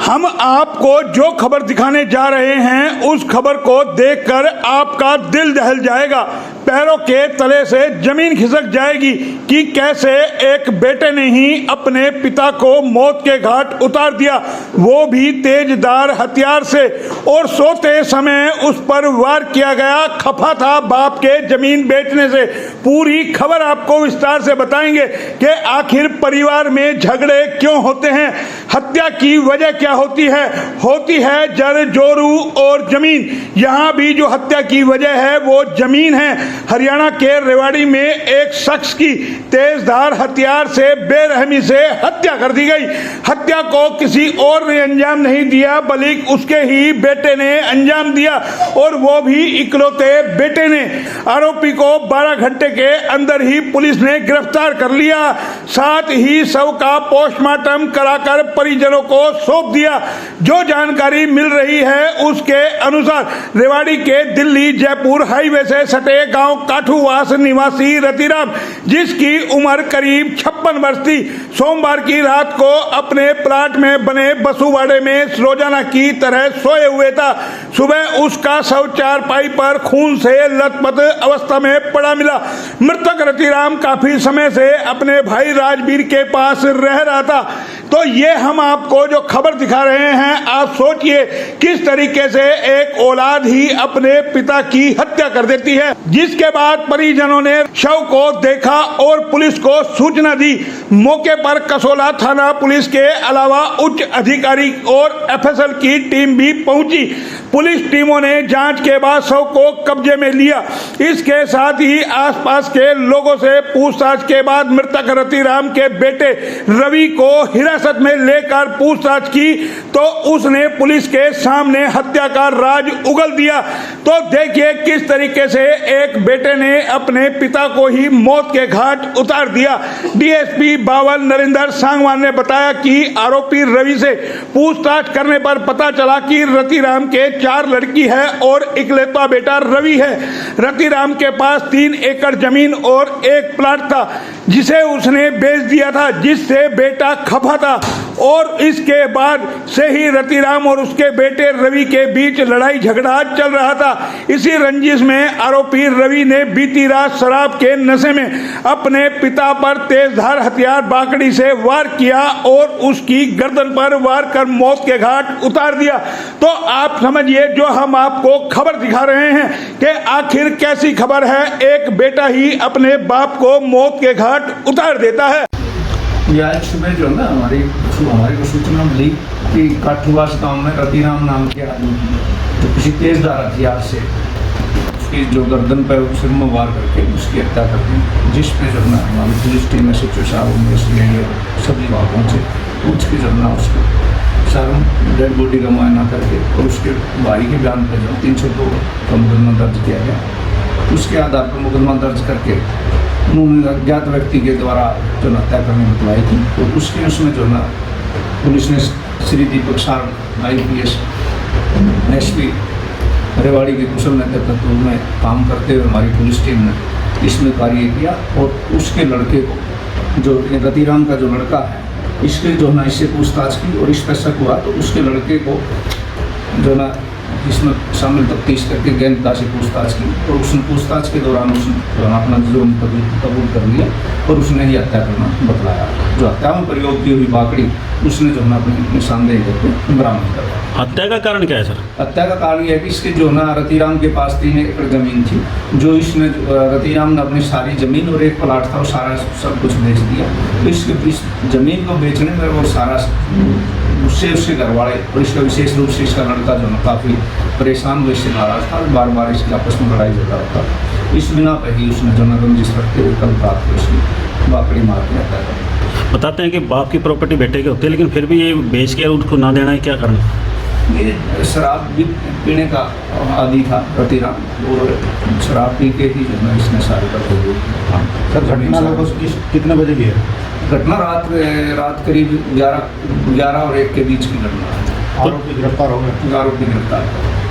हम आपको जो खबर दिखाने जा रहे हैं उस खबर को देखकर आपका दिल दहल जाएगा, पैरों के तले से जमीन खिसक जाएगी कि कैसे एक बेटे ने ही अपने पिता को मौत के घाट उतार दिया, वो भी तेजधार हथियार से। और सोते समय उस पर वार किया गया। खफा था बाप के जमीन बेचने से। पूरी खबर आपको विस्तार से बताएंगे कि आखिर परिवार में झगड़े क्यों होते हैं, हत्या की वजह क्या होती है जर जोरू और जमीन। यहाँ भी जो हत्या की वजह है वो जमीन है। हरियाणा के रेवाड़ी में एक शख्स की तेजधार हथियार से बेरहमी से हत्या कर दी गई। हत्या को किसी और ने अंजाम नहीं दिया बल्कि उसके ही बेटे ने अंजाम दिया, और वो भी इकलौते बेटे ने। आरोपी को 12 घंटे के अंदर ही पुलिस ने गिरफ्तार कर लिया। साथ ही शव का पोस्टमार्टम कराकर परिजनों को सौंप दिया। जो जानकारी मिल रही है उसके अनुसार रेवाड़ी के दिल्ली जयपुर हाईवे से सटे गांव काठूवास निवासी रतिराम, जिसकी उम्र करीब 56 वर्ष थी, सोमवार की रात को अपने प्लाट में बने बसुवाड़े में रोजाना की तरह सोए हुए था। सुबह उसका शव चारपाई पर खून से लथपथ अवस्था में पड़ा मिला। मृतक रतिराम काफी समय से अपने भाई राजवीर के पास रह रहा था। तो ये हम आपको जो खबर दिखा रहे हैं, आप सोचिए किस तरीके से एक औलाद ही अपने पिता की हत्या कर देती है। जिसके बाद परिजनों ने शव को देखा और पुलिस को सूचना दी। मौके पर कसोला थाना पुलिस के अलावा उच्च अधिकारी और एफएसएल की टीम भी पहुंची। पुलिस टीमों ने जांच के बाद शव को कब्जे में लिया। इसके साथ ही आसपास के लोगों से पूछताछ के बाद मृतक रतिराम के बेटे रवि को हिरासत में लेकर पूछताछ की तो उसने पुलिस के सामने हत्या का राज उगल दिया। तो देखिए किस तरीके से एक बेटे ने अपने पिता को ही मौत के घाट उतार दिया। डीएसपी बावल नरेंद्र सांगवान ने बताया कि आरोपी रवि से पूछताछ करने पर पता चला कि रतिराम के 4 लड़की है और इकलौता बेटा रवि है। रतिराम के पास 3 एकड़ जमीन और एक प्लाट था जिसे उसने बेच दिया था, जिससे बेटा खफा था। और इसके बाद से ही रतिराम और उसके बेटे रवि के बीच लड़ाई झगड़ा चल रहा था। इसी रंजिश में आरोपी रवि ने बीती रात शराब के नशे में अपने पिता पर तेजधार हथियार बाकड़ी से वार किया और उसकी गर्दन पर वार कर मौत के घाट उतार दिया। तो आप समझिए जो हम आपको खबर दिखा रहे हैं कि आखिर कैसी खबर है, एक बेटा ही अपने बाप को मौत के घाट उतार देता है। आज सुबह जो है ना हमारे को सूचना मिली कि काठूवास गांव में रतिराम नाम के आदमी तो किसी तेजधार हथियार से उसकी जो गर्दन पर सिर में वार करके उसकी हत्या कर दी। जिस पे जो ना हमारी पुलिस टीम में सचिव साहब सभी वहाँ पहुँचे। पूछ के जो ना उसको सारा डेड बॉडी का मुआयना करके और उसके भाई के बयान पर जो 302 का मुकदमा दर्ज किया गया। उसके आधार पर मुकदमा दर्ज करके उन्होंने अज्ञात व्यक्ति के द्वारा जो हत्या करने बतलाई थी। तो उसके उसमें जो ना पुलिस ने श्री दीपक सार IPS एसपी रेवाड़ी के कुशल नेतृत्व में काम करते हुए हमारी पुलिस टीम ने इसमें कार्य किया। और उसके लड़के को जो रतिराम का जो लड़का है इसके जो ना इससे पूछताछ की और इस पर शक हुआ तो उसके लड़के को जो ना इसमें शामिल तफ्तीश करके गहनता से पूछताछ की और उसने पूछताछ के दौरान उसने अपना जुर्म कबूल कर लिया और उसने ही हत्या करना बतलाया। जो हत्या में प्रयोग की हुई बाकड़ी उसने जो ना अपनी निशानदेही करके बरामद कर। हत्या का कारण क्या है सर? हत्या का कारण यह है कि इसके जो ना रतिराम के पास 3 एकड़ जमीन थी, जो इसने रतिराम ने अपनी सारी जमीन और एक प्लाट था वो सारा सब कुछ बेच दिया। तो इस जमीन को बेचने में वो सारा उसके घर वाले और इसका विशेष रूप से इसका लड़का जो ना काफ़ी परेशान हुए, इससे नाराज था, बार बार इसकी आपस में लड़ाई झगड़ा होता। इस बिना पर ही उसने जो ना रंजिश रखते हुए कल रात को इसकी बाकड़ी मार के हत्या कर। बताते हैं कि बाप की प्रॉपर्टी बेटे के होती है, लेकिन फिर भी ये बेच के उसको ना देना है, क्या कारण? ये शराब भी पीने का आदी था रतिराम और शराब पी के ही जो है इसने सारे करते हुए। सर घटना लगभग कितने बजे की है? घटना रात करीब 11 और 1 के बीच की घटना है। आरोपी गिरफ्तार हो गए? आरोपी गिरफ्तार।